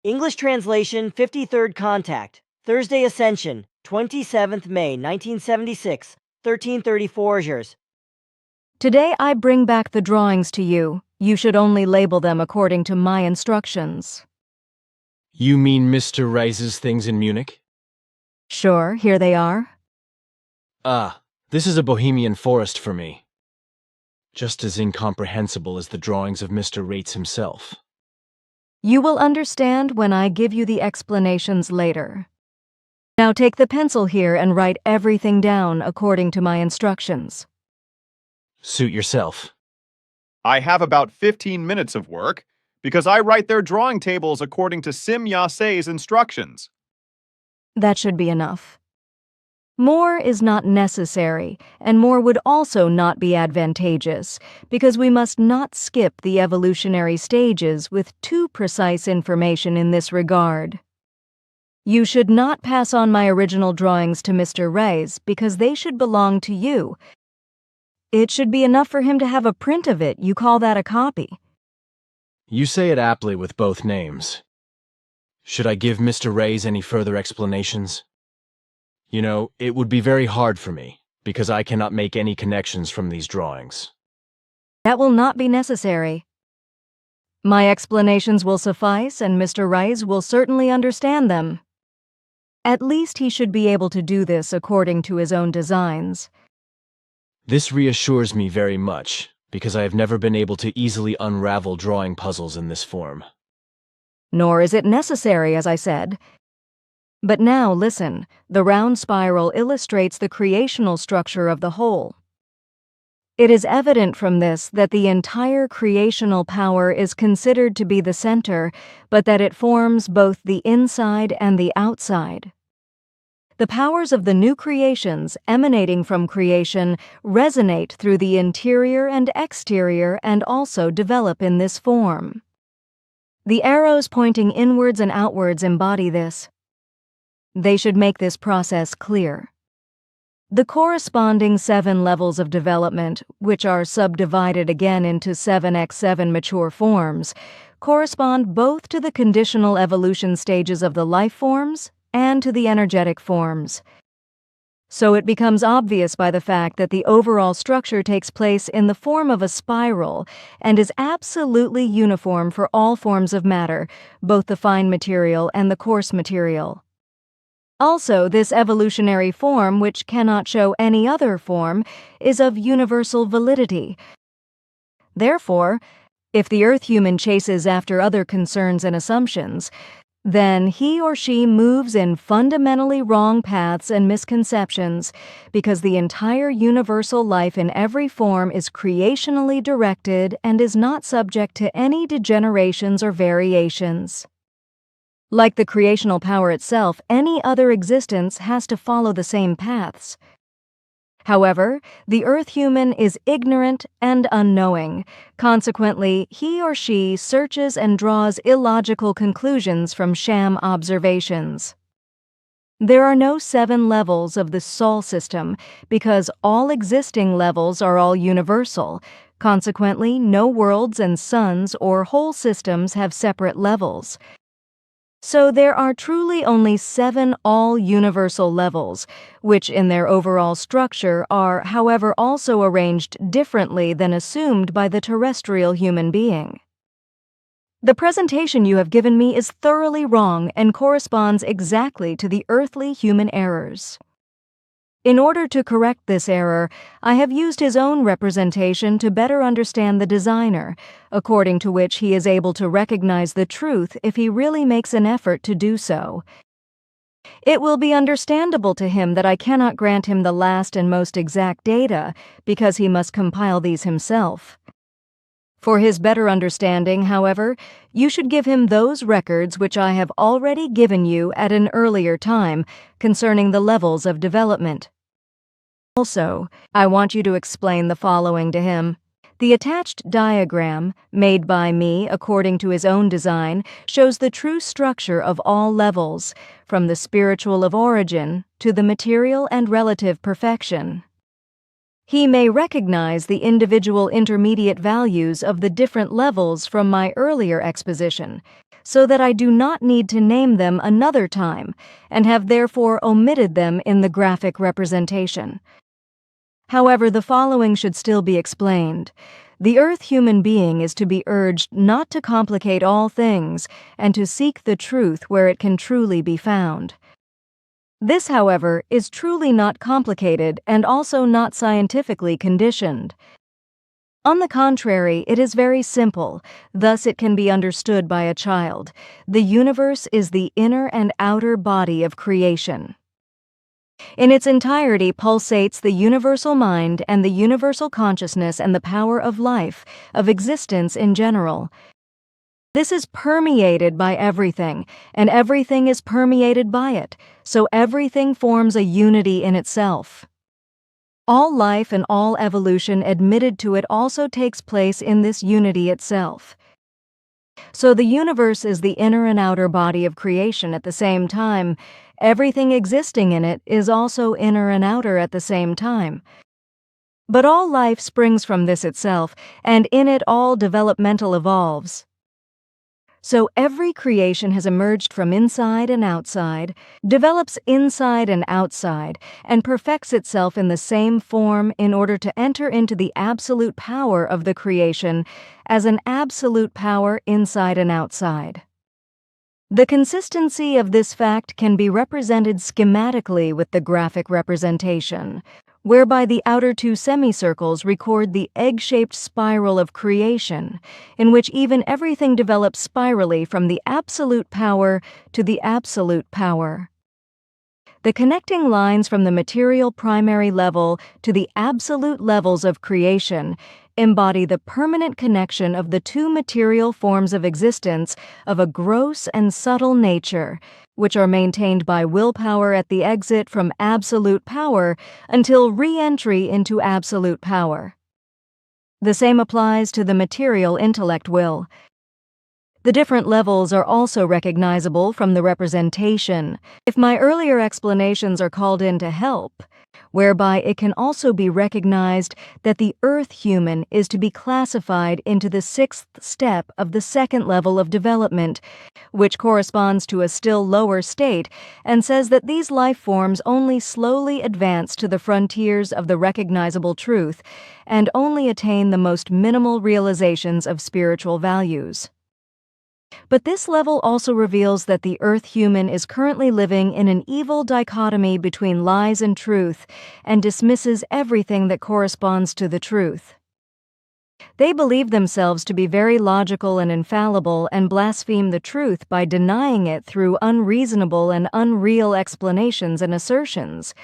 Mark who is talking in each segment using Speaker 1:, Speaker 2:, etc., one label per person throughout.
Speaker 1: English translation 53rd Contact, Thursday Ascension, 27th May 1976, 1334 Rs.
Speaker 2: Today I bring back the drawings to you. You should only label them according to my instructions.
Speaker 3: You mean Mr. Rice's things in Munich?
Speaker 2: Sure, here they are.
Speaker 3: Ah, this is a bohemian forest for me. Just as incomprehensible as the drawings of Mr. Rates himself.
Speaker 2: You will understand when I give you the explanations later. Now take the pencil here and write everything down according to my instructions.
Speaker 3: Suit yourself.
Speaker 4: I have about 15 minutes of work because I write their drawing tables according to Sim Yase's instructions.
Speaker 2: That should be enough. More is not necessary, and more would also not be advantageous, because we must not skip the evolutionary stages with too precise information in this regard. You should not pass on my original drawings to Mr. Rice because they should belong to you. It should be enough for him to have a print of it. You call that a copy.
Speaker 3: You say it aptly with both names. Should I give Mr. Rice any further explanations? You know, it would be very hard for me, because I cannot make any connections from these drawings.
Speaker 2: That will not be necessary. My explanations will suffice, and Mr. Rice will certainly understand them. At least he should be able to do this according to his own designs.
Speaker 3: This reassures me very much, because I have never been able to easily unravel drawing puzzles in this form.
Speaker 2: Nor is it necessary, as I said. But now, listen, the round spiral illustrates the creational structure of the whole. It is evident from this that the entire creational power is considered to be the center, but that it forms both the inside and the outside. The powers of the new creations emanating from creation resonate through the interior and exterior and also develop in this form. The arrows pointing inwards and outwards embody this. They should make this process clear. The corresponding 7 levels of development, which are subdivided again into 7x7 mature forms, correspond both to the conditional evolution stages of the life forms and to the energetic forms. So it becomes obvious by the fact that the overall structure takes place in the form of a spiral and is absolutely uniform for all forms of matter, both the fine material and the coarse material. Also, this evolutionary form, which cannot show any other form, is of universal validity. Therefore, if the Earth human chases after other concerns and assumptions, then he or she moves in fundamentally wrong paths and misconceptions, because the entire universal life in every form is creationally directed and is not subject to any degenerations or variations. Like the creational power itself, any other existence has to follow the same paths. However, the Earth human is ignorant and unknowing. Consequently, he or she searches and draws illogical conclusions from sham observations. There are no 7 levels of the Sol system because all existing levels are all universal. Consequently, no worlds and suns or whole systems have separate levels. So there are truly only 7 all-universal levels, which in their overall structure are, however, also arranged differently than assumed by the terrestrial human being. The presentation you have given me is thoroughly wrong and corresponds exactly to the earthly human errors. In order to correct this error, I have used his own representation to better understand the designer, according to which he is able to recognize the truth if he really makes an effort to do so. It will be understandable to him that I cannot grant him the last and most exact data, because he must compile these himself. For his better understanding, however, you should give him those records which I have already given you at an earlier time concerning the levels of development. Also, I want you to explain the following to him. The attached diagram, made by me according to his own design, shows the true structure of all levels, from the spiritual of origin to the material and relative perfection. He may recognize the individual intermediate values of the different levels from my earlier exposition, so that I do not need to name them another time, and have therefore omitted them in the graphic representation. However, the following should still be explained. The Earth human being is to be urged not to complicate all things and to seek the truth where it can truly be found. This, however, is truly not complicated and also not scientifically conditioned. On the contrary, it is very simple, thus it can be understood by a child. The universe is the inner and outer body of creation. In its entirety pulsates the universal mind and the universal consciousness and the power of life, of existence in general. This is permeated by everything, and everything is permeated by it, so everything forms a unity in itself. All life and all evolution admitted to it also takes place in this unity itself. So the universe is the inner and outer body of creation at the same time. Everything existing in it is also inner and outer at the same time. But all life springs from this itself, and in it all developmental evolves. So every creation has emerged from inside and outside, develops inside and outside, and perfects itself in the same form in order to enter into the absolute power of the creation as an absolute power inside and outside. The consistency of this fact can be represented schematically with the graphic representation, whereby the outer two semicircles record the egg-shaped spiral of creation, in which even everything develops spirally from the absolute power to the absolute power. The connecting lines from the material primary level to the absolute levels of creation embody the permanent connection of the two material forms of existence of a gross and subtle nature, which are maintained by willpower at the exit from absolute power until re-entry into absolute power. The same applies to the material intellect will. The different levels are also recognizable from the representation, if my earlier explanations are called in to help, whereby it can also be recognized that the Earth human is to be classified into the sixth step of the second level of development, which corresponds to a still lower state, and says that these life forms only slowly advance to the frontiers of the recognizable truth, and only attain the most minimal realizations of spiritual values. But this level also reveals that the Earth human is currently living in an evil dichotomy between lies and truth, and dismisses everything that corresponds to the truth. They believe themselves to be very logical and infallible and blaspheme the truth by denying it through unreasonable and unreal explanations and assertions.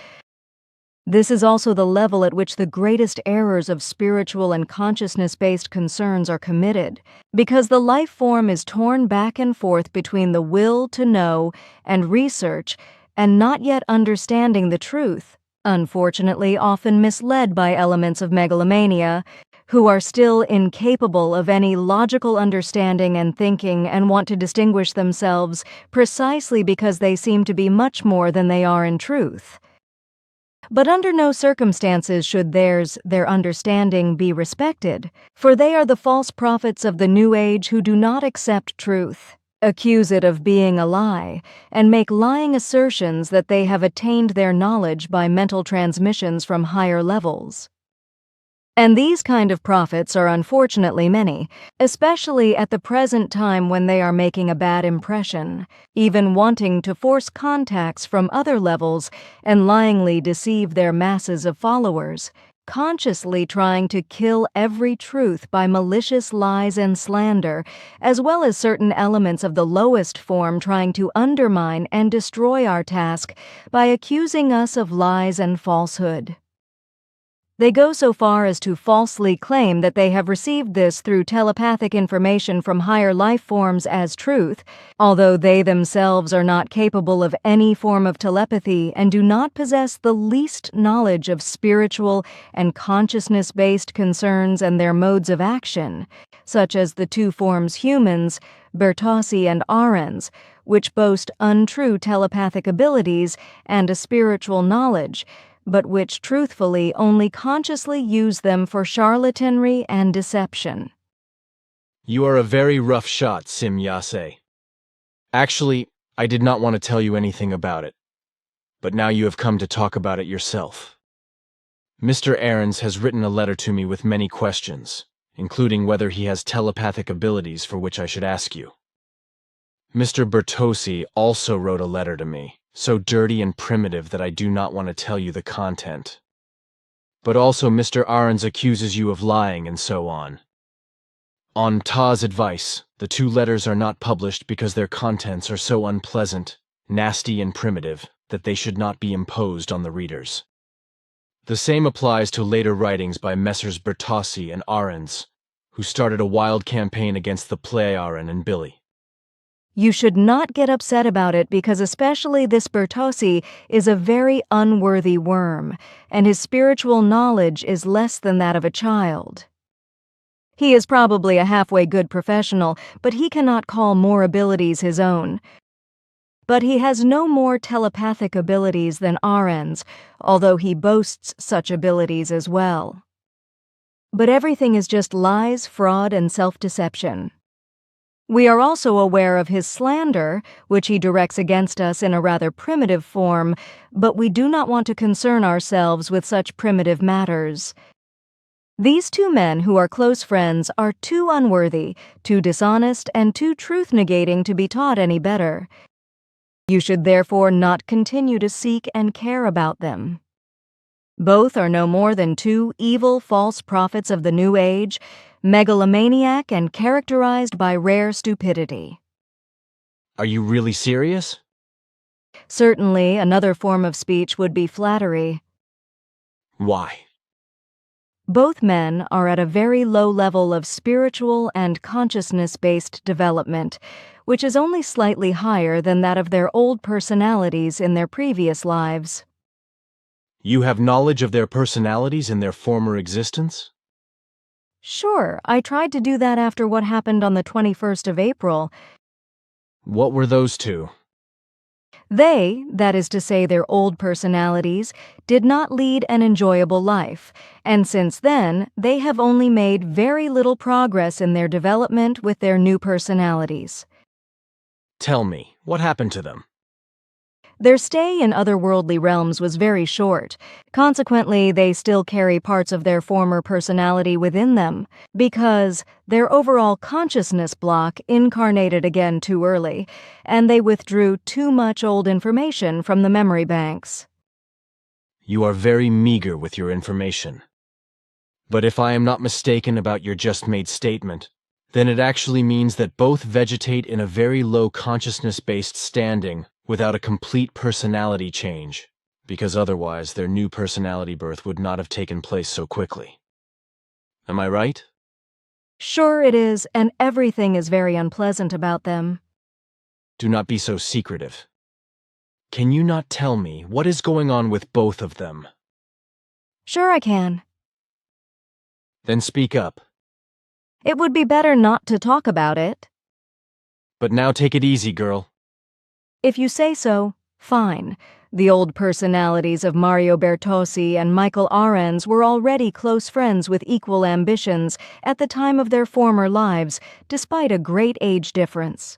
Speaker 2: This is also the level at which the greatest errors of spiritual and consciousness-based concerns are committed, because the life form is torn back and forth between the will to know and research and not yet understanding the truth, unfortunately often misled by elements of megalomania, who are still incapable of any logical understanding and thinking and want to distinguish themselves precisely because they seem to be much more than they are in truth. But under no circumstances should their understanding be respected, for they are the false prophets of the New Age who do not accept truth, accuse it of being a lie, and make lying assertions that they have attained their knowledge by mental transmissions from higher levels. And these kind of prophets are unfortunately many, especially at the present time when they are making a bad impression, even wanting to force contacts from other levels and lyingly deceive their masses of followers, consciously trying to kill every truth by malicious lies and slander, as well as certain elements of the lowest form trying to undermine and destroy our task by accusing us of lies and falsehood. They go so far as to falsely claim that they have received this through telepathic information from higher life forms as truth, although they themselves are not capable of any form of telepathy and do not possess the least knowledge of spiritual and consciousness-based concerns and their modes of action, such as the two forms humans, Bertossi and Arends, which boast untrue telepathic abilities and a spiritual knowledge, but which truthfully only consciously use them for charlatanry and deception.
Speaker 3: You are a very rough shot, Sim Yase. Actually, I did not want to tell you anything about it, but now you have come to talk about it yourself. Mr. Ahrens has written a letter to me with many questions, including whether he has telepathic abilities for which I should ask you. Mr. Bertossi also wrote a letter to me, so dirty and primitive that I do not want to tell you the content. But also Mr. Ahrens accuses you of lying and so on. On Ta's advice, the two letters are not published because their contents are so unpleasant, nasty and primitive that they should not be imposed on the readers. The same applies to later writings by Messrs. Bertossi and Ahrens, who started a wild campaign against the Pleiaren and Billy.
Speaker 2: You should not get upset about it because especially this Bertossi is a very unworthy worm, and his spiritual knowledge is less than that of a child. He is probably a halfway good professional, but he cannot call more abilities his own. But he has no more telepathic abilities than Ahrens, although he boasts such abilities as well. But everything is just lies, fraud, and self-deception. We are also aware of his slander, which he directs against us in a rather primitive form, but we do not want to concern ourselves with such primitive matters. These two men who are close friends are too unworthy, too dishonest, and too truth-negating to be taught any better. You should therefore not continue to seek and care about them. Both are no more than two evil false prophets of the New Age, megalomaniac and characterized by rare stupidity.
Speaker 3: Are you really serious?
Speaker 2: Certainly, another form of speech would be flattery.
Speaker 3: Why?
Speaker 2: Both men are at a very low level of spiritual and consciousness-based development, which is only slightly higher than that of their old personalities in their previous lives.
Speaker 3: You have knowledge of their personalities in their former existence?
Speaker 2: Sure, I tried to do that after what happened on the 21st of April.
Speaker 3: What were those two?
Speaker 2: They, that is to say their old personalities, did not lead an enjoyable life, and since then they have only made very little progress in their development with their new personalities.
Speaker 3: Tell me, what happened to them?
Speaker 2: Their stay in otherworldly realms was very short. Consequently, they still carry parts of their former personality within them, because their overall consciousness block incarnated again too early, and they withdrew too much old information from the memory banks.
Speaker 3: You are very meager with your information. But if I am not mistaken about your just-made statement, then it actually means that both vegetate in a very low consciousness-based standing without a complete personality change, because otherwise their new personality birth would not have taken place so quickly. Am I right?
Speaker 2: Sure it is, and everything is very unpleasant about them.
Speaker 3: Do not be so secretive. Can you not tell me what is going on with both of them?
Speaker 2: Sure I can.
Speaker 3: Then speak up.
Speaker 2: It would be better not to talk about it.
Speaker 3: But now take it easy, girl.
Speaker 2: If you say so, fine. The old personalities of Mario Bertossi and Michael Ahrens were already close friends with equal ambitions at the time of their former lives, despite a great age difference.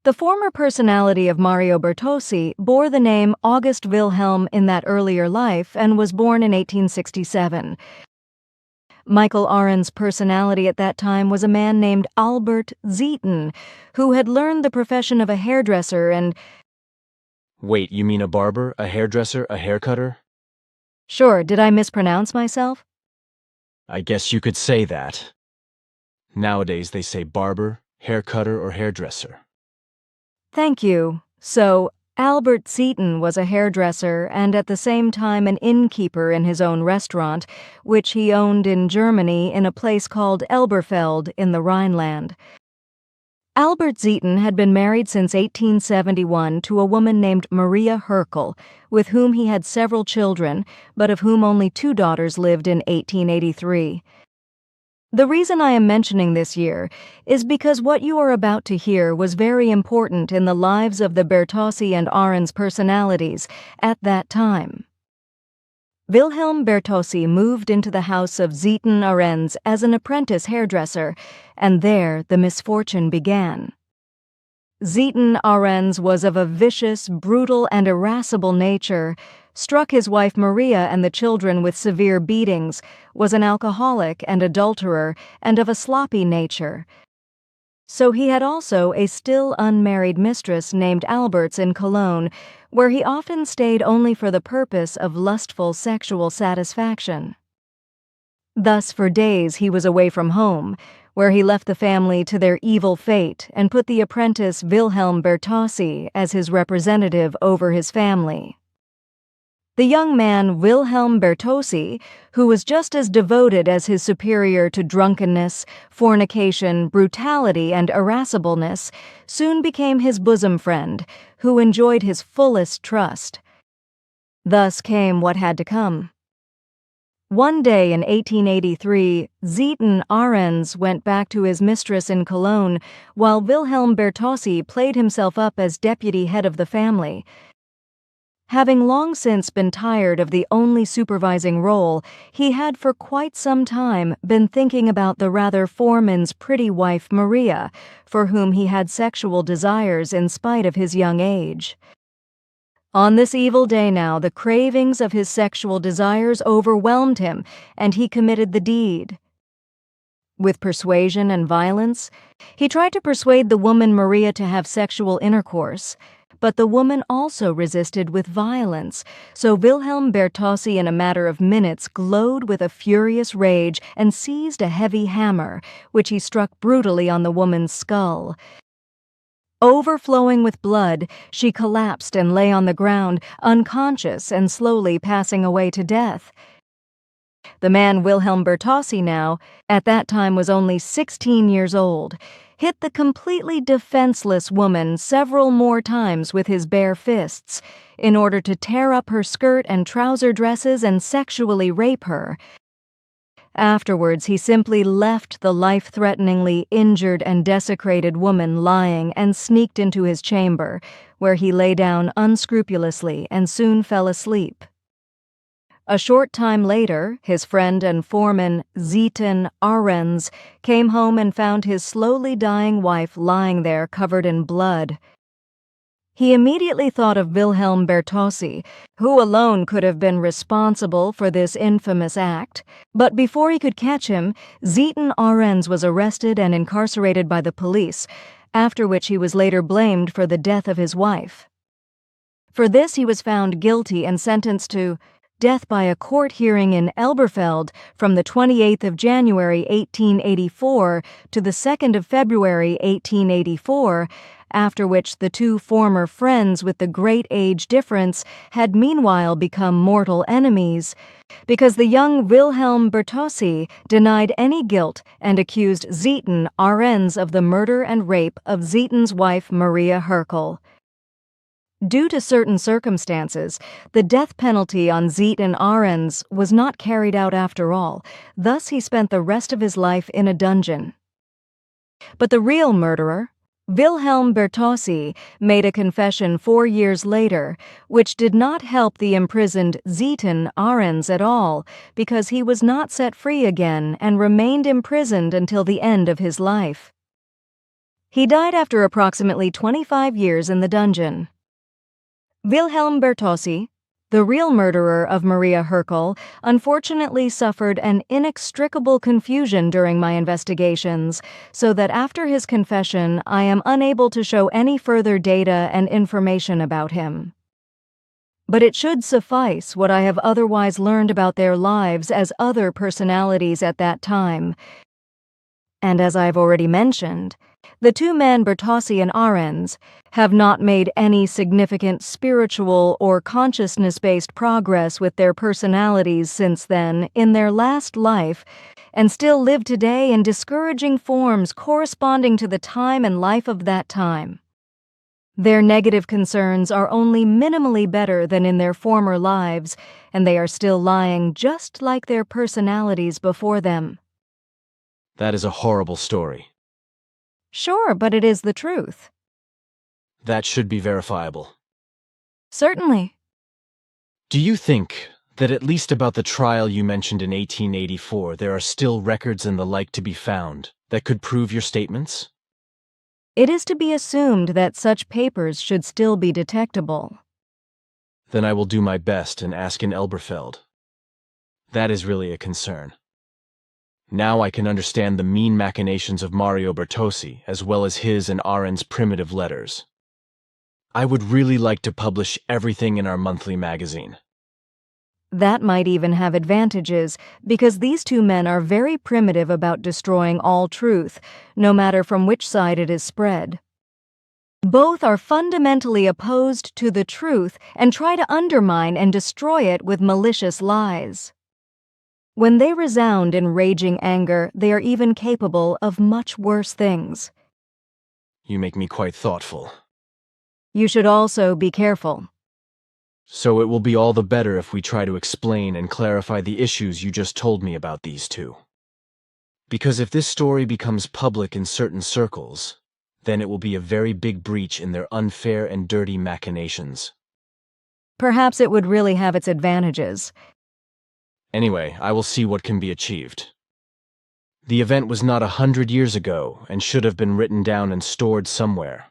Speaker 2: The former personality of Mario Bertossi bore the name August Wilhelm in that earlier life and was born in 1867. Michael Ahrens' personality at that time was a man named Albert Zeton, who had learned the profession of a hairdresser and—
Speaker 3: Wait, you mean a barber, a hairdresser, a haircutter?
Speaker 2: Sure, did I mispronounce myself?
Speaker 3: I guess you could say that. Nowadays they say barber, haircutter, or hairdresser.
Speaker 2: Thank you. So, Albert Zeton was a hairdresser and at the same time an innkeeper in his own restaurant, which he owned in Germany in a place called Elberfeld in the Rhineland. Albert Zeton had been married since 1871 to a woman named Maria Herkel, with whom he had several children, but of whom only 2 daughters lived in 1883. The reason I am mentioning this year is because what you are about to hear was very important in the lives of the Bertossi and Ahrens personalities at that time. Wilhelm Bertossi moved into the house of Zeton Ahrens as an apprentice hairdresser, and there the misfortune began. Zieten Arens was of a vicious, brutal, and irascible nature, struck his wife Maria and the children with severe beatings, was an alcoholic and adulterer, and of a sloppy nature. So he had also a still unmarried mistress named Alberts in Cologne, where he often stayed only for the purpose of lustful sexual satisfaction. Thus for days he was away from home, where he left the family to their evil fate and put the apprentice Wilhelm Bertossi as his representative over his family. The young man Wilhelm Bertossi, who was just as devoted as his superior to drunkenness, fornication, brutality, and irascibleness, soon became his bosom friend, who enjoyed his fullest trust. Thus came what had to come. One day in 1883, Zieten Arens went back to his mistress in Cologne, while Wilhelm Bertossi played himself up as deputy head of the family. Having long since been tired of the only supervising role, he had for quite some time been thinking about the rather foreman's pretty wife Maria, for whom he had sexual desires in spite of his young age. On this evil day now, the cravings of his sexual desires overwhelmed him, and he committed the deed. With persuasion and violence, he tried to persuade the woman Maria to have sexual intercourse, but the woman also resisted with violence, so Wilhelm Bertossi in a matter of minutes glowed with a furious rage and seized a heavy hammer, which he struck brutally on the woman's skull. Overflowing with blood, she collapsed and lay on the ground, unconscious and slowly passing away to death. The man Wilhelm Bertossi now, at that time was only 16 years old, hit the completely defenseless woman several more times with his bare fists, in order to tear up her skirt and trouser dresses and sexually rape her. Afterwards, he simply left the life-threateningly injured and desecrated woman lying and sneaked into his chamber, where he lay down unscrupulously and soon fell asleep. A short time later, his friend and foreman, Zieten Arens, came home and found his slowly dying wife lying there covered in blood. He immediately thought of Wilhelm Bertossi, who alone could have been responsible for this infamous act, but before he could catch him, Zieten Arens was arrested and incarcerated by the police, after which he was later blamed for the death of his wife. For this he was found guilty and sentenced to death by a court hearing in Elberfeld from the 28th of January 1884 to the 2nd of February 1884, after which the two former friends with the great age difference had meanwhile become mortal enemies, because the young Wilhelm Bertossi denied any guilt and accused Zieten Arens of the murder and rape of Zieten's wife Maria Herkel. Due to certain circumstances, the death penalty on Zieten Arens was not carried out after all, thus he spent the rest of his life in a dungeon. But the real murderer, Wilhelm Bertossi, made a confession 4 years later, which did not help the imprisoned Zieten Arens at all, because he was not set free again and remained imprisoned until the end of his life. He died after approximately 25 years in the dungeon. Wilhelm Bertossi, the real murderer of Maria Herkel, unfortunately suffered an inextricable confusion during my investigations, so that after his confession I am unable to show any further data and information about him. But it should suffice what I have otherwise learned about their lives as other personalities at that time. And as I have already mentioned, the two men Bertossi and Arens have not made any significant spiritual or consciousness-based progress with their personalities since then in their last life, and still live today in discouraging forms corresponding to the time and life of that time. Their negative concerns are only minimally better than in their former lives, and they are still lying just like their personalities before them.
Speaker 3: That is a horrible story.
Speaker 2: Sure, but it is the truth.
Speaker 3: That should be verifiable.
Speaker 2: Certainly.
Speaker 3: Do you think that at least about the trial you mentioned in 1884 there are still records and the like to be found that could prove your statements?
Speaker 2: It is to be assumed that such papers should still be detectable.
Speaker 3: Then I will do my best and ask in Elberfeld. That is really a concern. Now I can understand the mean machinations of Mario Bertossi, as well as his and Arendt's primitive letters. I would really like to publish everything in our monthly magazine.
Speaker 2: That might even have advantages, because these two men are very primitive about destroying all truth, no matter from which side it is spread. Both are fundamentally opposed to the truth and try to undermine and destroy it with malicious lies. When they resound in raging anger, they are even capable of much worse things.
Speaker 3: You make me quite thoughtful.
Speaker 2: You should also be careful.
Speaker 3: So it will be all the better if we try to explain and clarify the issues you just told me about these two. Because if this story becomes public in certain circles, then it will be a very big breach in their unfair and dirty machinations.
Speaker 2: Perhaps it would really have its advantages.
Speaker 3: Anyway, I will see what can be achieved. The event was not 100 years ago and should have been written down and stored somewhere.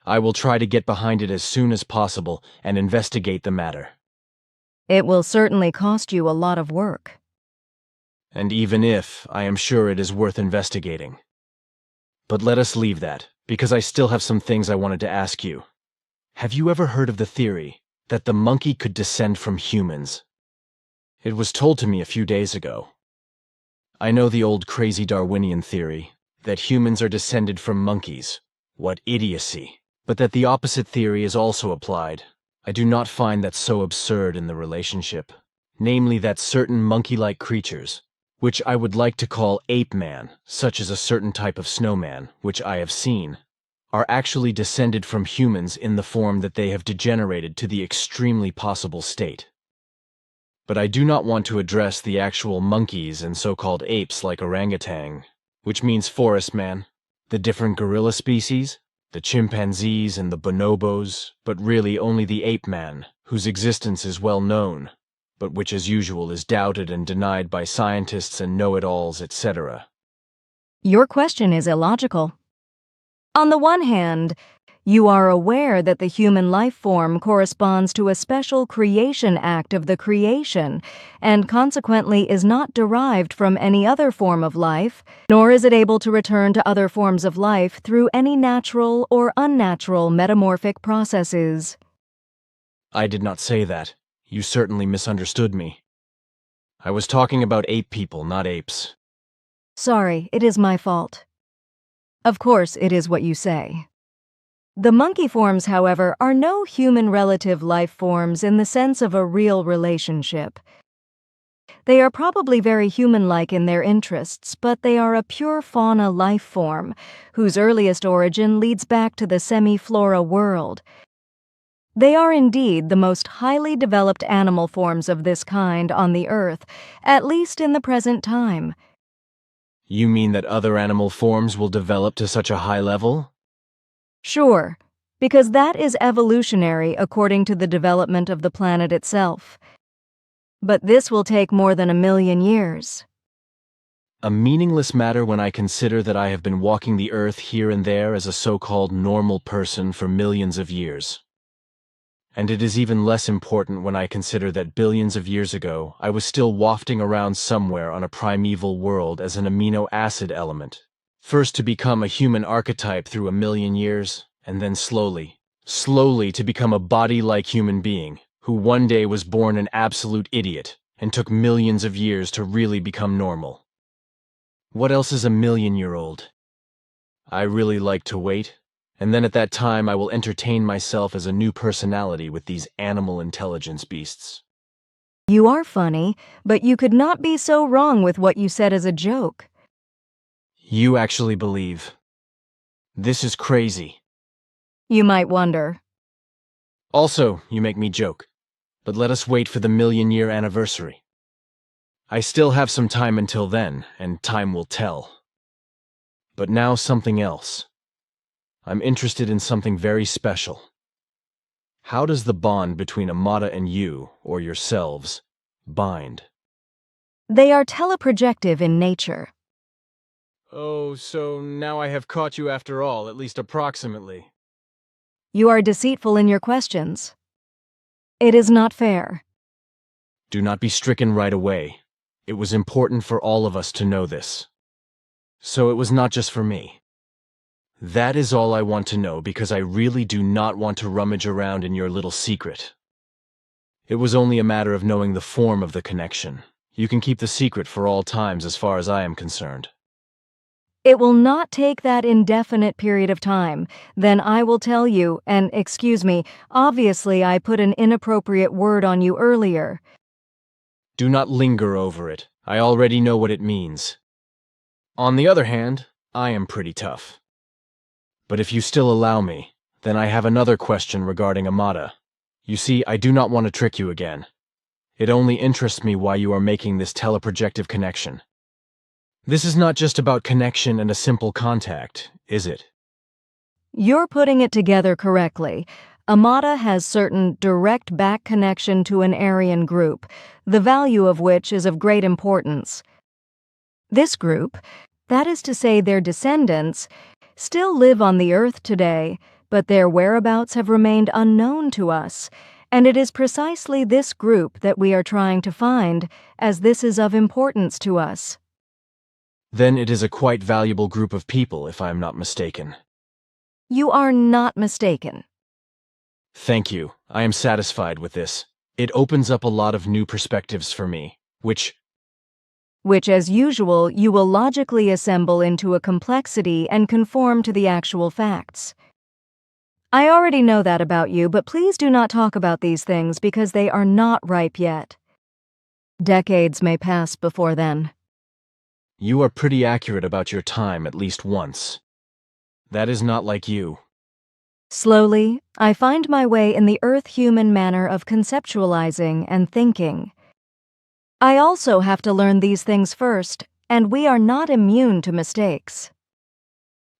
Speaker 3: I will try to get behind it as soon as possible and investigate the matter.
Speaker 2: It will certainly cost you a lot of work.
Speaker 3: And even if, I am sure it is worth investigating. But let us leave that, because I still have some things I wanted to ask you. Have you ever heard of the theory that the monkey could descend from humans? It was told to me a few days ago. I know the old crazy Darwinian theory, that humans are descended from monkeys. What idiocy! But that the opposite theory is also applied. I do not find that so absurd in the relationship. Namely that certain monkey-like creatures, which I would like to call ape-man, such as a certain type of snowman, which I have seen, are actually descended from humans in the form that they have degenerated to the extremely possible state. But I do not want to address the actual monkeys and so-called apes like orangutan, which means forest man, the different gorilla species, the chimpanzees and the bonobos, but really only the ape-man, whose existence is well known, but which as usual is doubted and denied by scientists and know-it-alls, etc.
Speaker 2: Your question is illogical. On the one hand, you are aware that the human life form corresponds to a special creation act of the creation, and consequently is not derived from any other form of life, nor is it able to return to other forms of life through any natural or unnatural metamorphic processes.
Speaker 3: I did not say that. You certainly misunderstood me. I was talking about ape people, not apes.
Speaker 2: Sorry, it is my fault. Of course, it is what you say. The monkey forms, however, are no human relative life forms in the sense of a real relationship. They are probably very human-like in their interests, but they are a pure fauna life form, whose earliest origin leads back to the semi-flora world. They are indeed the most highly developed animal forms of this kind on the Earth, at least in the present time.
Speaker 3: You mean that other animal forms will develop to such a high level?
Speaker 2: Sure, because that is evolutionary according to the development of the planet itself. But this will take more than 1,000,000 years.
Speaker 3: A meaningless matter when I consider that I have been walking the earth here and there as a so-called normal person for millions of years. And it is even less important when I consider that billions of years ago I was still wafting around somewhere on a primeval world as an amino acid element. First to become a human archetype through 1,000,000 years, and then slowly to become a body-like human being, who one day was born an absolute idiot, and took millions of years to really become normal. What else is a 1,000,000-year-old? I really like to wait, and then at that time I will entertain myself as a new personality with these animal intelligence beasts.
Speaker 2: You are funny, but you could not be so wrong with what you said as a joke.
Speaker 3: You actually believe. This is crazy.
Speaker 2: You might wonder.
Speaker 3: Also, you make me joke. But let us wait for the 1,000,000-year anniversary. I still have some time until then, and time will tell. But now something else. I'm interested in something very special. How does the bond between Amata and you, or yourselves, bind?
Speaker 2: They are teleprojective in nature.
Speaker 3: Oh, so now I have caught you after all, at least approximately.
Speaker 2: You are deceitful in your questions. It is not fair.
Speaker 3: Do not be stricken right away. It was important for all of us to know this. So it was not just for me. That is all I want to know because I really do not want to rummage around in your little secret. It was only a matter of knowing the form of the connection. You can keep the secret for all times as far as I am concerned.
Speaker 2: It will not take that indefinite period of time. Then I will tell you, and excuse me, obviously I put an inappropriate word on you earlier.
Speaker 3: Do not linger over it. I already know what it means. On the other hand, I am pretty tough. But if you still allow me, then I have another question regarding Amada. You see, I do not want to trick you again. It only interests me why you are making this tele-projective connection. This is not just about connection and a simple contact, is it?
Speaker 2: You're putting it together correctly. Amada has certain direct back connection to an Aryan group, the value of which is of great importance. This group, that is to say their descendants, still live on the earth today, but their whereabouts have remained unknown to us, and it is precisely this group that we are trying to find, as this is of importance to us.
Speaker 3: Then it is a quite valuable group of people, if I am not mistaken.
Speaker 2: You are not mistaken.
Speaker 3: Thank you. I am satisfied with this. It opens up a lot of new perspectives for me, which,
Speaker 2: as usual, you will logically assemble into a complexity and conform to the actual facts. I already know that about you, but please do not talk about these things because they are not ripe yet. Decades may pass before then.
Speaker 3: you are pretty accurate about your time at least once. That is not like you.
Speaker 2: Slowly, I find my way in the earth-human manner of conceptualizing and thinking. I also have to learn these things first, and we are not immune to mistakes.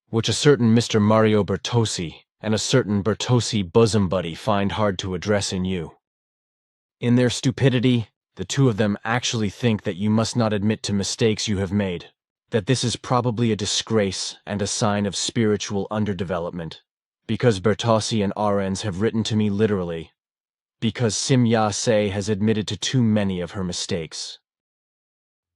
Speaker 3: Which a certain Mr. Mario Bertossi and a certain Bertossi bosom buddy find hard to address in you. In their stupidity, the two of them actually think that you must not admit to mistakes you have made, that this is probably a disgrace and a sign of spiritual underdevelopment, because Bertossi and Arends have written to me literally, because Sim-Ya-Se has admitted to too many of her mistakes.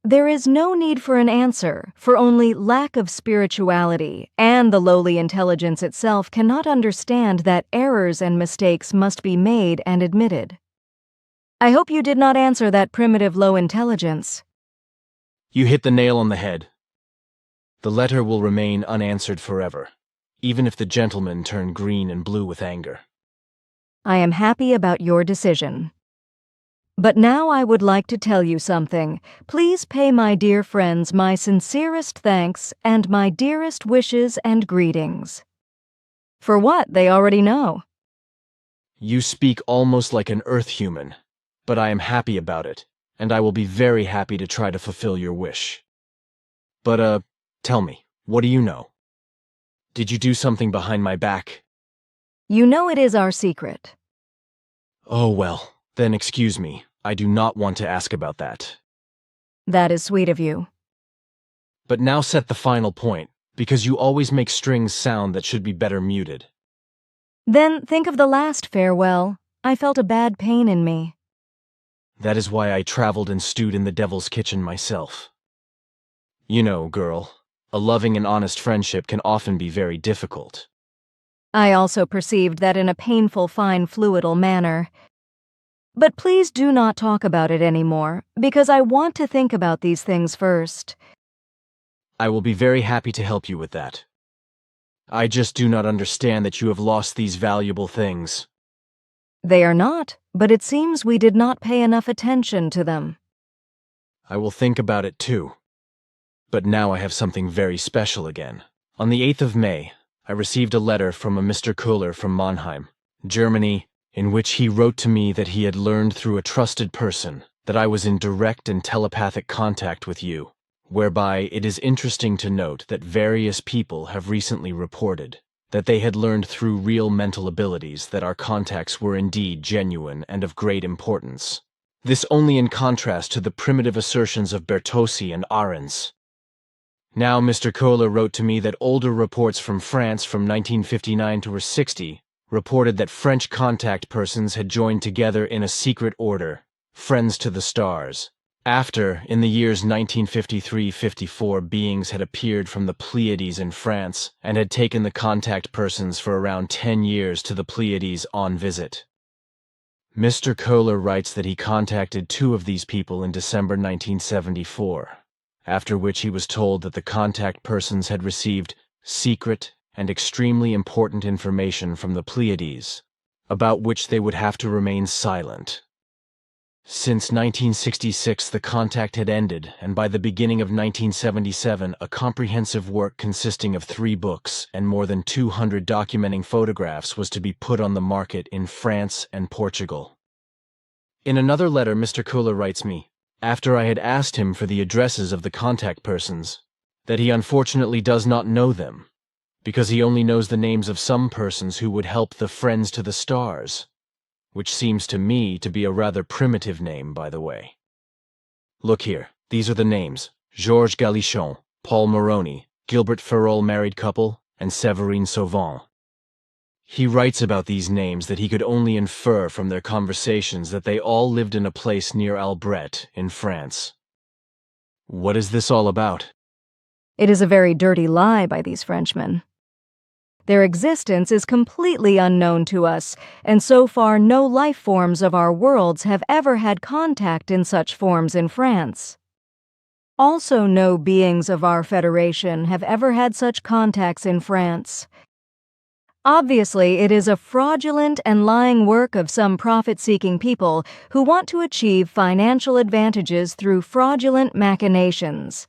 Speaker 2: There is no need for an answer, for only lack of spirituality, and the lowly intelligence itself cannot understand that errors and mistakes must be made and admitted. I hope you did not answer that primitive low intelligence.
Speaker 3: You hit the nail on the head. The letter will remain unanswered forever, even if the gentleman turn green and blue with anger.
Speaker 2: I am happy about your decision. But now I would like to tell you something. Please pay my dear friends my sincerest thanks and my dearest wishes and greetings. For what they already know.
Speaker 3: You speak almost like an Earth human, but I am happy about it, and I will be very happy to try to fulfill your wish. But, tell me, what do you know? Did you do something behind my back?
Speaker 2: You know it is our secret.
Speaker 3: Oh well, then excuse me, I do not want to ask about that.
Speaker 2: That is sweet of you.
Speaker 3: But now set the final point, because you always make strings sound that should be better muted.
Speaker 2: Then think of the last farewell. I felt a bad pain in me.
Speaker 3: That is why I traveled and stewed in the devil's kitchen myself. You know, girl, a loving and honest friendship can often be very difficult.
Speaker 2: I also perceived that in a painful, fine, fluidal manner. But please do not talk about it anymore, because I want to think about these things first.
Speaker 3: I will be very happy to help you with that. I just do not understand that you have lost these valuable things.
Speaker 2: They are not, but it seems we did not pay enough attention to them.
Speaker 3: I will think about it too. But now I have something very special again. On the 8th of May, I received a letter from a Mr. Köhler from Mannheim, Germany, in which he wrote to me that he had learned through a trusted person that I was in direct and telepathic contact with you, whereby it is interesting to note that various people have recently reported that they had learned through real mental abilities that our contacts were indeed genuine and of great importance. This only in contrast to the primitive assertions of Bertossi and Arends. Now Mr. Kohler wrote to me that older reports from France from 1959 to 60 reported that French contact persons had joined together in a secret order, Friends to the Stars. After, in the years 1953-54, beings had appeared from the Pleiades in France and had taken the contact persons for around 10 years to the Pleiades on visit. Mr. Kohler writes that he contacted 2 of these people in December 1974, after which he was told that the contact persons had received secret and extremely important information from the Pleiades, about which they would have to remain silent. Since 1966, the contact had ended, and by the beginning of 1977, a comprehensive work consisting of 3 books and more than 200 documenting photographs was to be put on the market in France and Portugal. In another letter, Mr. Kohler writes me, after I had asked him for the addresses of the contact persons, that he unfortunately does not know them, because he only knows the names of some persons who would help the Friends to the Stars, which seems to me to be a rather primitive name, by the way. Look here, these are the names: Georges Galichon, Paul Moroni, Gilbert Farol married couple, and Séverine Sauvant. He writes about these names that he could only infer from their conversations that they all lived in a place near Albret, in France. What is this all about?
Speaker 2: It is a very dirty lie by these Frenchmen. Their existence is completely unknown to us, and so far no life forms of our worlds have ever had contact in such forms in France. Also, no beings of our Federation have ever had such contacts in France. Obviously, it is a fraudulent and lying work of some profit-seeking people who want to achieve financial advantages through fraudulent machinations.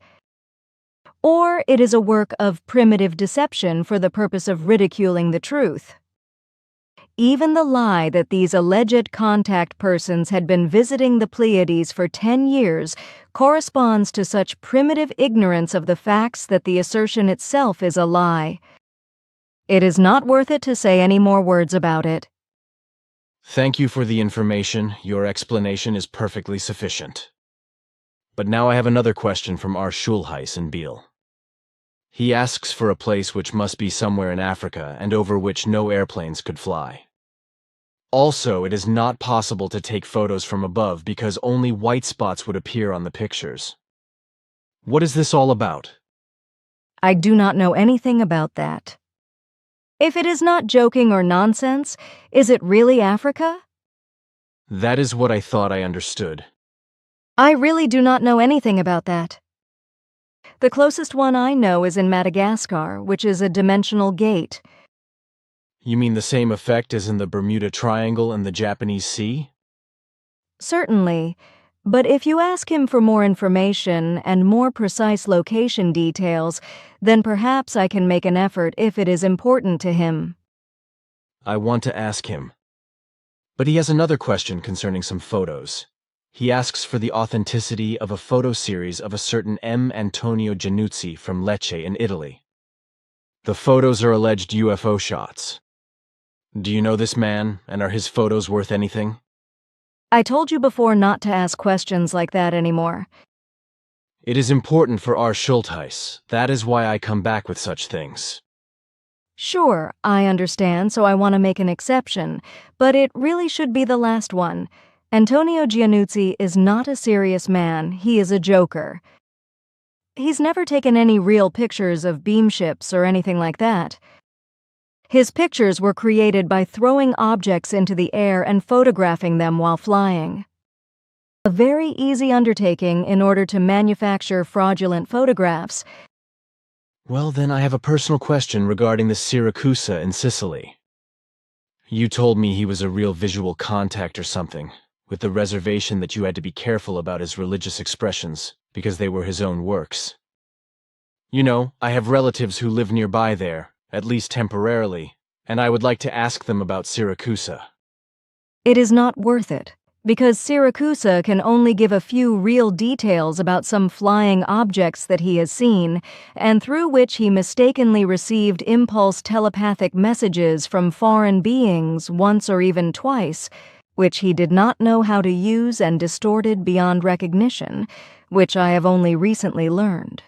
Speaker 2: Or it is a work of primitive deception for the purpose of ridiculing the truth. Even the lie that these alleged contact persons had been visiting the Pleiades for 10 years corresponds to such primitive ignorance of the facts that the assertion itself is a lie. It is not worth it to say any more words about it.
Speaker 3: Thank you for the information. Your explanation is perfectly sufficient. But now I have another question from our Schulheis in Biel. He asks for a place which must be somewhere in Africa and over which no airplanes could fly. Also, it is not possible to take photos from above because only white spots would appear on the pictures. What is this all about?
Speaker 2: I do not know anything about that. If it is not joking or nonsense, is it really Africa?
Speaker 3: That is what I thought I understood.
Speaker 2: I really do not know anything about that. The closest one I know is in Madagascar, which is a dimensional gate.
Speaker 3: You mean the same effect as in the Bermuda Triangle and the Japanese Sea?
Speaker 2: Certainly, but if you ask him for more information and more precise location details, then perhaps I can make an effort if it is important to him.
Speaker 3: I want to ask him. But he has another question concerning some photos. He asks for the authenticity of a photo series of a certain M. Antonio Giannuzzi from Lecce in Italy. The photos are alleged UFO shots. Do you know this man, and are his photos worth anything?
Speaker 2: I told you before not to ask questions like that anymore.
Speaker 3: It is important for our Schultheis. That is why I come back with such things.
Speaker 2: Sure, I understand, so I want to make an exception, but it really should be the last one. Antonio Giannuzzi is not a serious man, he is a joker. He's never taken any real pictures of beam ships or anything like that. His pictures were created by throwing objects into the air and photographing them while flying. A very easy undertaking in order to manufacture fraudulent photographs.
Speaker 3: Well, then I have a personal question regarding the Syracusa in Sicily. You told me he was a real visual contact or something, with the reservation that you had to be careful about his religious expressions, because they were his own works. You know, I have relatives who live nearby there, at least temporarily, and I would like to ask them about Syracusa.
Speaker 2: It is not worth it, because Syracusa can only give a few real details about some flying objects that he has seen, and through which he mistakenly received impulse telepathic messages from foreign beings once or even twice, which he did not know how to use and distorted beyond recognition, which I have only recently learned.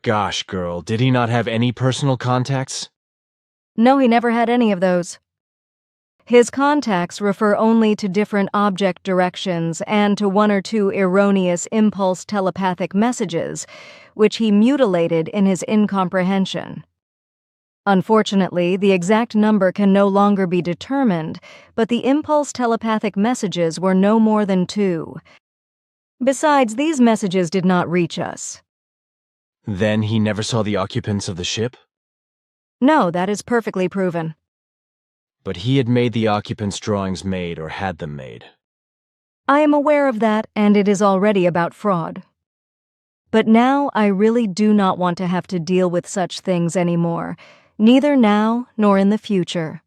Speaker 3: Gosh, girl, did he not have any personal contacts?
Speaker 2: No, he never had any of those. His contacts refer only to different object directions and to one or two erroneous impulse telepathic messages, which he mutilated in his incomprehension. Unfortunately, the exact number can no longer be determined, but the impulse telepathic messages were no more than 2. Besides, these messages did not reach us.
Speaker 3: Then he never saw the occupants of the ship?
Speaker 2: No, that is perfectly proven.
Speaker 3: But he had made the occupants' drawings made or had them made.
Speaker 2: I am aware of that, and it is already about fraud. But now I really do not want to have to deal with such things anymore, neither now nor in the future.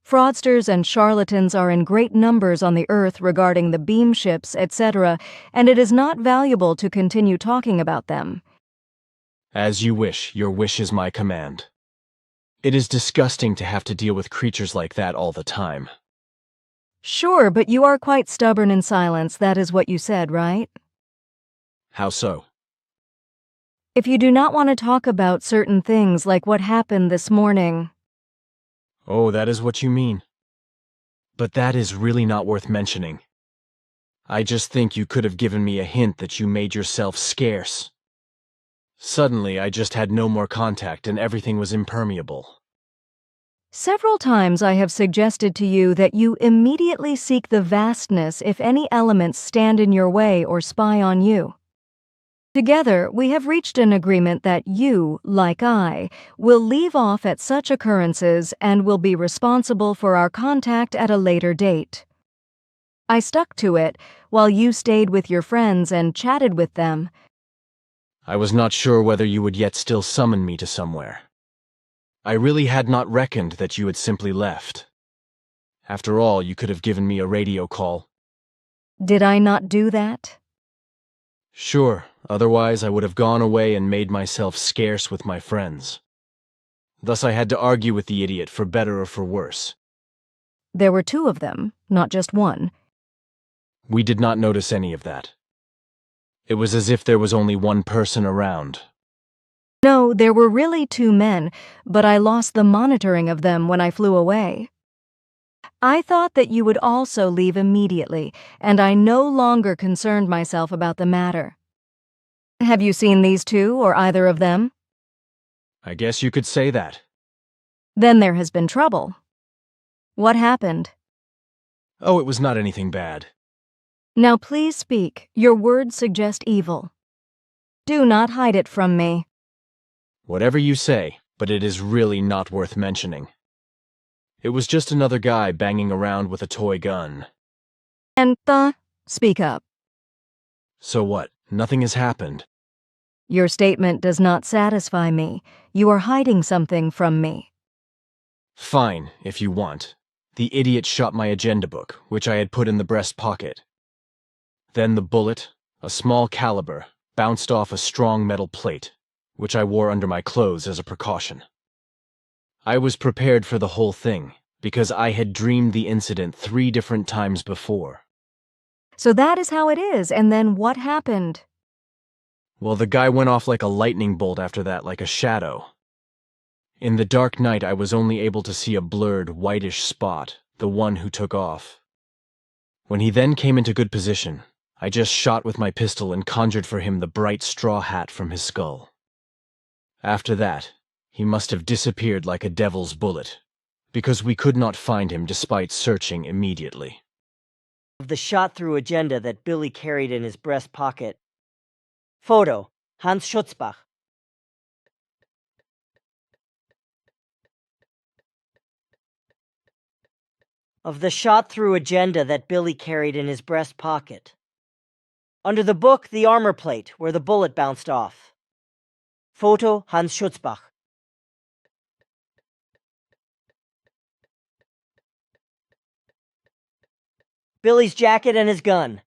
Speaker 2: Fraudsters and charlatans are in great numbers on the Earth regarding the beam ships, etc., and it is not valuable to continue talking about them.
Speaker 3: As you wish, your wish is my command. It is disgusting to have to deal with creatures like that all the time.
Speaker 2: Sure, but you are quite stubborn in silence, that is what you said, right?
Speaker 3: How so?
Speaker 2: If you do not want to talk about certain things like what happened this morning.
Speaker 3: Oh, that is what you mean. But that is really not worth mentioning. I just think you could have given me a hint that you made yourself scarce. Suddenly, I just had no more contact and everything was impermeable.
Speaker 2: Several times I have suggested to you that you immediately seek the vastness if any elements stand in your way or spy on you. Together, we have reached an agreement that you, like I, will leave off at such occurrences and will be responsible for our contact at a later date. I stuck to it while you stayed with your friends and chatted with them.
Speaker 3: I was not sure whether you would yet still summon me to somewhere. I really had not reckoned that you had simply left. After all, you could have given me a radio call.
Speaker 2: Did I not do that?
Speaker 3: Sure, otherwise I would have gone away and made myself scarce with my friends. Thus I had to argue with the idiot for better or for worse.
Speaker 2: There were 2 of them, not just 1.
Speaker 3: We did not notice any of that. It was as if there was only one person around.
Speaker 2: No, there were really 2 men, but I lost the monitoring of them when I flew away. I thought that you would also leave immediately, and I no longer concerned myself about the matter. Have you seen these 2 or either of them?
Speaker 3: I guess you could say that.
Speaker 2: Then there has been trouble. What happened?
Speaker 3: Oh, it was not anything bad.
Speaker 2: Now please speak. Your words suggest evil. Do not hide it from me.
Speaker 3: Whatever you say, but it is really not worth mentioning. It was just another guy banging around with a toy gun.
Speaker 2: And, speak up.
Speaker 3: So what? Nothing has happened.
Speaker 2: Your statement does not satisfy me. You are hiding something from me.
Speaker 3: Fine, if you want. The idiot shot my agenda book, which I had put in the breast pocket. Then the bullet, a small caliber, bounced off a strong metal plate, which I wore under my clothes as a precaution. I was prepared for the whole thing, because I had dreamed the incident 3 different times before.
Speaker 2: So that is how it is, and then what happened?
Speaker 3: Well, the guy went off like a lightning bolt after that, like a shadow. In the dark night, I was only able to see a blurred, whitish spot, the one who took off. When he then came into good position, I just shot with my pistol and conjured for him the bright straw hat from his skull. After that, he must have disappeared like a devil's bullet, because we could not find him despite searching immediately.
Speaker 1: Of the shot-through agenda that Billy carried in his breast pocket. Photo, Hans Schutzbach. Of the shot-through agenda that Billy carried in his breast pocket. Under the book, the armor plate, where the bullet bounced off. Photo, Hans Schutzbach. Billy's jacket and his gun.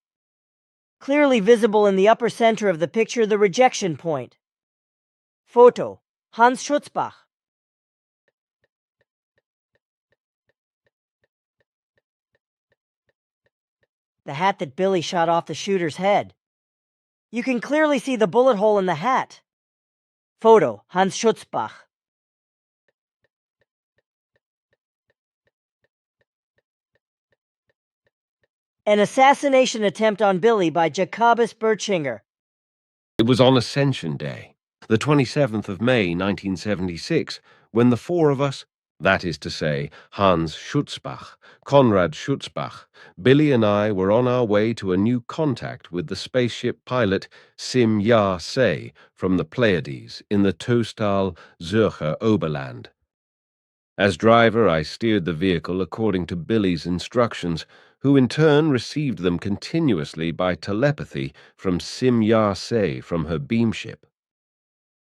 Speaker 1: Clearly visible in the upper center of the picture, the rejection point. Photo, Hans Schutzbach. The hat that Billy shot off the shooter's head. You can clearly see the bullet hole in the hat. Photo, Hans Schutzbach. An assassination attempt on Billy by Jacobus Bertschinger.
Speaker 5: It was on Ascension Day, the 27th of May, 1976, when the four of us, that is to say, Hans Schutzbach, Konrad Schutzbach, Billy and I were on our way to a new contact with the spaceship pilot Sim Ya-Se from the Pleiades in the Tostal Zürcher Oberland. As driver, I steered the vehicle according to Billy's instructions, who in turn received them continuously by telepathy from Sim Ya-Se from her beamship.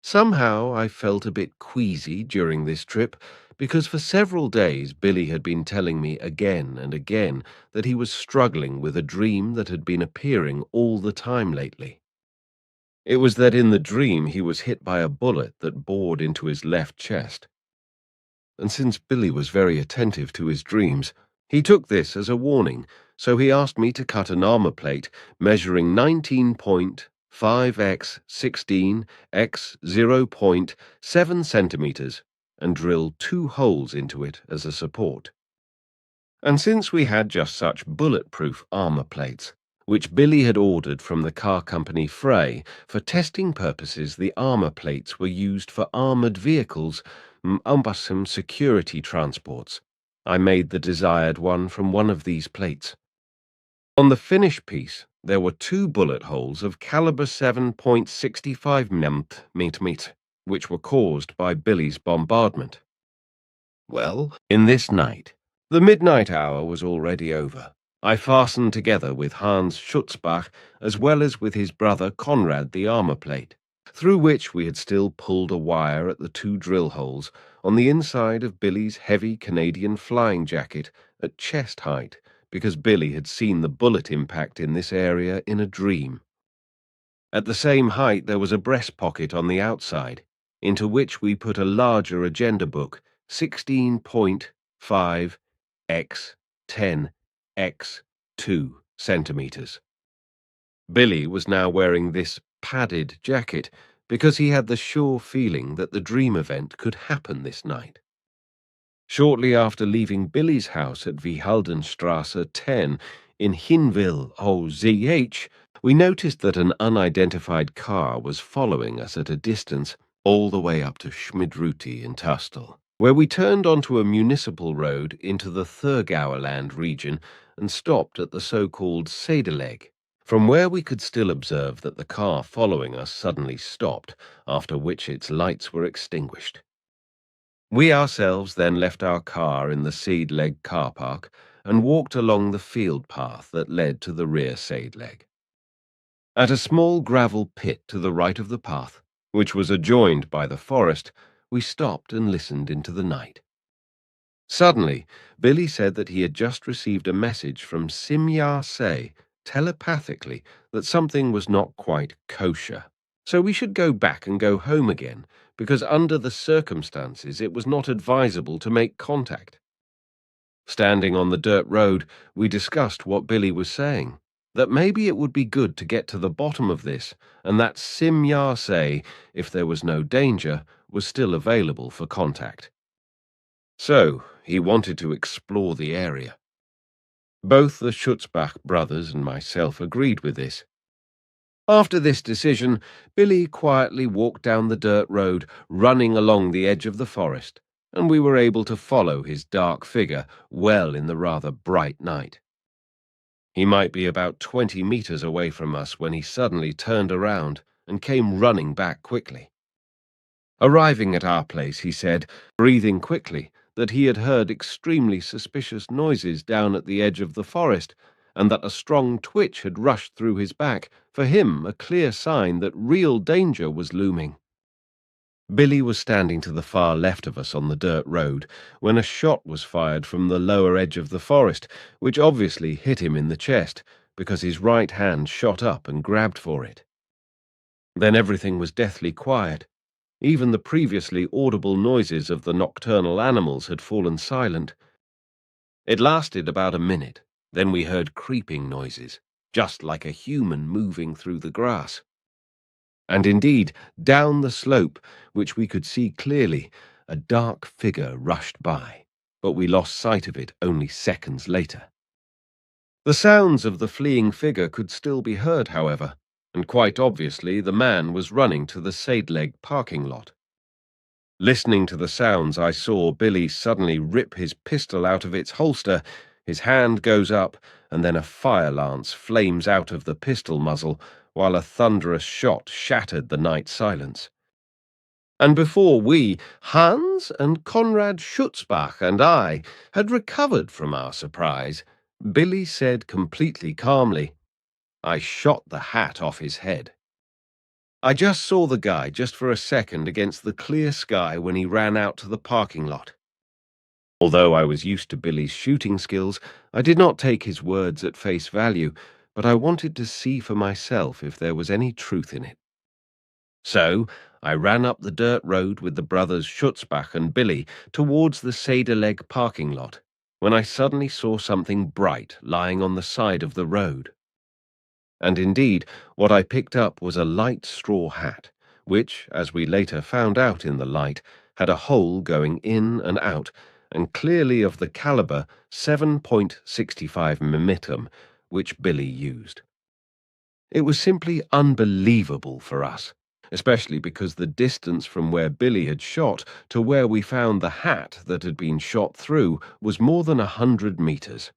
Speaker 5: Somehow I felt a bit queasy during this trip, because for several days Billy had been telling me again and again that he was struggling with a dream that had been appearing all the time lately. It was that in the dream he was hit by a bullet that bored into his left chest. And since Billy was very attentive to his dreams, he took this as a warning, so he asked me to cut an armor plate measuring 19.5 x 16 x 0.7 centimeters and drill 2 holes into it as a support. And since we had just such bulletproof armor plates, which Billy had ordered from the car company Frey, for testing purposes the armor plates were used for armored vehicles, some security transports. I made the desired one from one of these plates. On the finish piece, there were 2 bullet holes of caliber 7.65 mm, which were caused by Billy's bombardment. Well, in this night, the midnight hour was already over. I fastened together with Hans Schutzbach as well as with his brother Konrad the armor plate, through which we had still pulled a wire at the 2 drill holes on the inside of Billy's heavy Canadian flying jacket at chest height, because Billy had seen the bullet impact in this area in a dream. At the same height there was a breast pocket on the outside, into which we put a larger agenda book, 16.5 x 10 x 2 centimeters. Billy was now wearing this padded jacket because he had the sure feeling that the dream event could happen this night. Shortly after leaving Billy's house at Wiehaldenstrasse 10 in Hinwil, OZH, we noticed that an unidentified car was following us at a distance all the way up to Schmidruti in Tustel, where we turned onto a municipal road into the Thurgauerland region and stopped at the so-called Sedeleg, from where we could still observe that the car following us suddenly stopped, after which its lights were extinguished. We ourselves then left our car in the Sedeleg car park and walked along the field path that led to the rear Sedeleg. At a small gravel pit to the right of the path, which was adjoined by the forest, we stopped and listened into the night. Suddenly, Billy said that he had just received a message from Sim Ya-Se telepathically that something was not quite kosher, so we should go back and go home again, because under the circumstances it was not advisable to make contact. Standing on the dirt road, we discussed what Billy was saying, that maybe it would be good to get to the bottom of this, and that Sim Ya-Se, if there was no danger, was still available for contact. So, he wanted to explore the area. Both the Schutzbach brothers and myself agreed with this. After this decision, Billy quietly walked down the dirt road, running along the edge of the forest, and we were able to follow his dark figure well in the rather bright night. He might be about 20 meters away from us when he suddenly turned around and came running back quickly. Arriving at our place, he said, breathing quickly, that he had heard extremely suspicious noises down at the edge of the forest, and that a strong twitch had rushed through his back, for him a clear sign that real danger was looming. Billy was standing to the far left of us on the dirt road when a shot was fired from the lower edge of the forest, which obviously hit him in the chest, because his right hand shot up and grabbed for it. Then everything was deathly quiet. Even the previously audible noises of the nocturnal animals had fallen silent. It lasted about a minute. Then we heard creeping noises, just like a human moving through the grass. And indeed, down the slope, which we could see clearly, a dark figure rushed by, but we lost sight of it only seconds later. The sounds of the fleeing figure could still be heard, however, and quite obviously the man was running to the Sadeleg parking lot. Listening to the sounds, I saw Billy suddenly rip his pistol out of its holster. His hand goes up, and then a fire lance flames out of the pistol muzzle, while a thunderous shot shattered the night silence. And before we, Hans and Konrad Schutzbach and I, had recovered from our surprise, Billy said completely calmly, "I shot the hat off his head." I just saw the guy just for a second against the clear sky when he ran out to the parking lot. Although I was used to Billy's shooting skills, I did not take his words at face value, but I wanted to see for myself if there was any truth in it. So I ran up the dirt road with the brothers Schutzbach and Billy towards the Sadeleg parking lot, when I suddenly saw something bright lying on the side of the road. And indeed, what I picked up was a light straw hat, which, as we later found out in the light, had a hole going in and out, and clearly of the caliber 7.65 mm, which Billy used. It was simply unbelievable for us, especially because the distance from where Billy had shot to where we found the hat that had been shot through was more than 100 meters.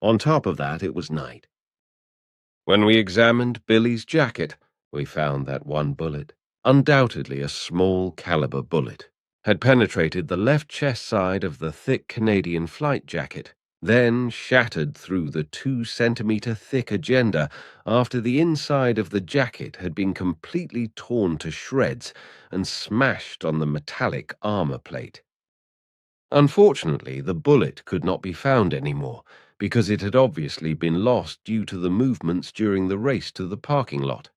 Speaker 5: On top of that, it was night. When we examined Billy's jacket, we found that one bullet, undoubtedly a small caliber bullet, had penetrated the left chest side of the thick Canadian flight jacket, then shattered through the 2-centimeter thick agenda after the inside of the jacket had been completely torn to shreds and smashed on the metallic armor plate. Unfortunately, the bullet could not be found anymore, because it had obviously been lost due to the movements during the race to the parking lot.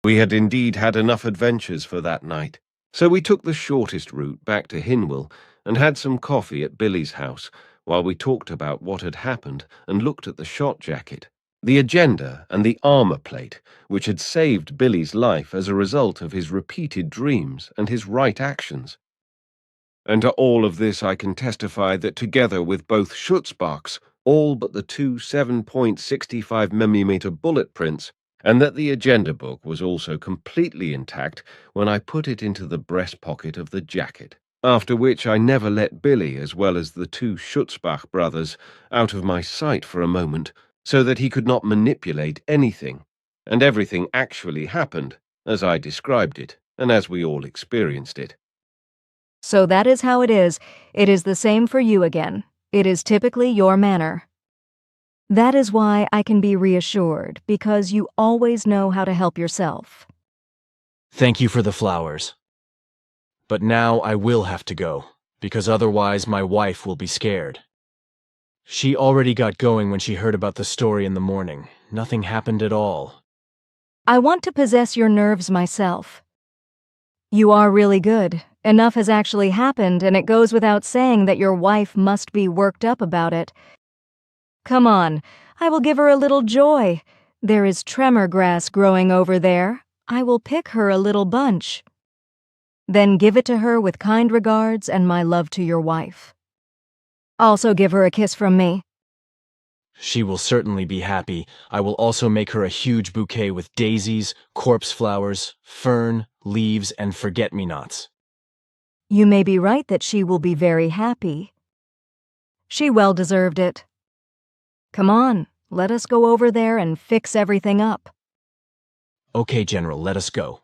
Speaker 5: We had indeed had enough adventures for that night, so we took the shortest route back to Hinwil and had some coffee at Billy's house while we talked about what had happened and looked at the shot jacket, the agenda and the armor plate, which had saved Billy's life as a result of his repeated dreams and his right actions. And to all of this I can testify that together with both Schutzbach's, all but the two 7.65 mm bullet prints, and that the agenda book was also completely intact when I put it into the breast pocket of the jacket, after which I never let Billy, as well as the two Schutzbach brothers, out of my sight for a moment, so that he could not manipulate anything, and everything actually happened, as I described it, and as we all experienced it.
Speaker 2: So that is how it is. It is the same for you again. It is typically your manner. That is why I can be reassured, because you always know how to help yourself.
Speaker 3: Thank you for the flowers. But now I will have to go, because otherwise my wife will be scared. She already got going when she heard about the story in the morning. Nothing happened at all.
Speaker 2: I want to possess your nerves myself. You are really good. Enough has actually happened, and it goes without saying that your wife must be worked up about it. Come on, I will give her a little joy. There is tremor grass growing over there. I will pick her a little bunch. Then give it to her with kind regards and my love to your wife. Also give her a kiss from me.
Speaker 3: She will certainly be happy. I will also make her a huge bouquet with daisies, corpse flowers, fern, leaves, and forget-me-nots.
Speaker 2: You may be right that she will be very happy. She well deserved it. Come on, let us go over there and fix everything up.
Speaker 3: Okay, General, let us go.